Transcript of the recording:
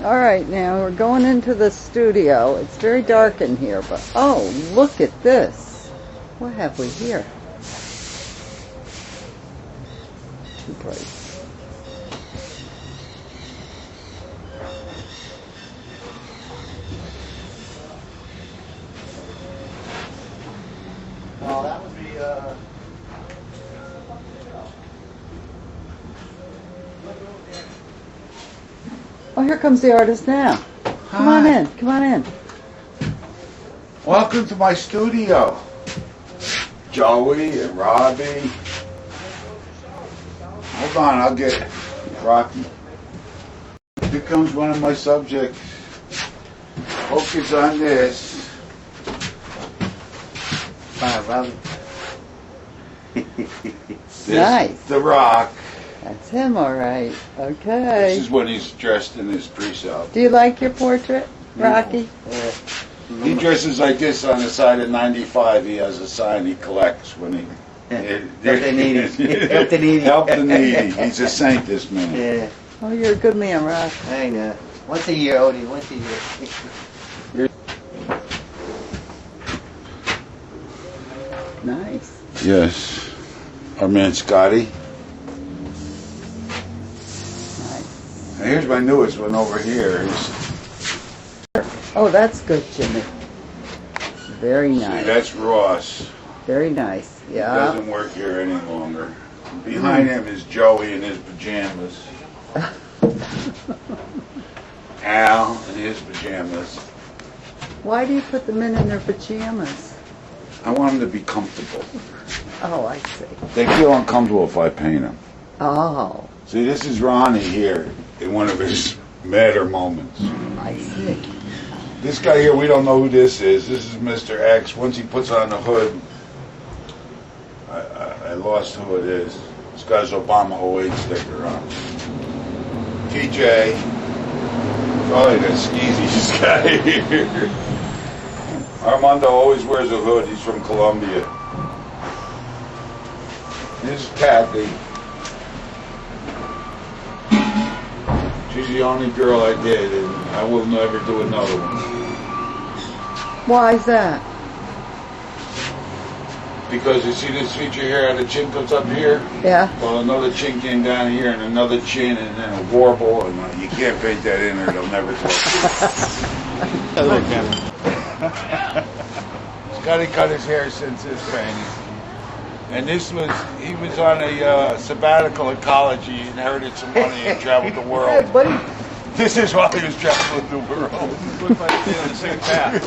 All right, now we're going into the studio. It's very dark in here, but oh, look at this. What have we here? Too bright. Oh, that would be, Oh, here comes the artist now. Come on in. Come on in. Welcome to my studio, Joey and Robbie. Hold on, I'll get Rocky. Here comes one of my subjects. Focus on this. Robbie. This, Nice. The Rock. That's him, all right. Okay. This is when he's dressed in his pre-sale. Do you like your portrait, Rocky? Yeah. He dresses like this on the side of 95. He has a sign he collects when he... Help the needy. Help the needy. Help the needy. He's a saint, this man. Yeah, Oh, you're a good man, Rock. I know. Once a year, Odie, once a year. Nice. Yes. Our man Scotty. Nice. And here's my newest one over here. Oh, that's good, Jimmy. Very See, nice. that's Ross. Very nice. He Yeah. doesn't work here any longer. Behind him is Joey in his pajamas. Al in his pajamas. Why do you put them in their pajamas? I want them to be comfortable. Oh, I see. They feel uncomfortable if I paint them. Oh, See, this is Ronnie here in one of his madder moments. I see. This guy here, we don't know who this is. This is Mr. X. Once he puts on the hood, I lost who it is. This guy's Obama 08 sticker on. TJ. Probably that skeezy guy here. Armando always wears a hood. He's from Colombia. This is Kathy. She's the only girl I did, and I will never do another one. Why is that? Because you see this feature here, how the chin comes up here? Yeah. Well, another chin came down here, and another chin, and then a warble, and you can't paint that in or they'll never talk to you. Scotty cut his hair since his painting. And this was, he was on a sabbatical in college. He inherited some money and traveled the world. Hey, buddy. This is while he was traveling the world. Looks like he's on the same path.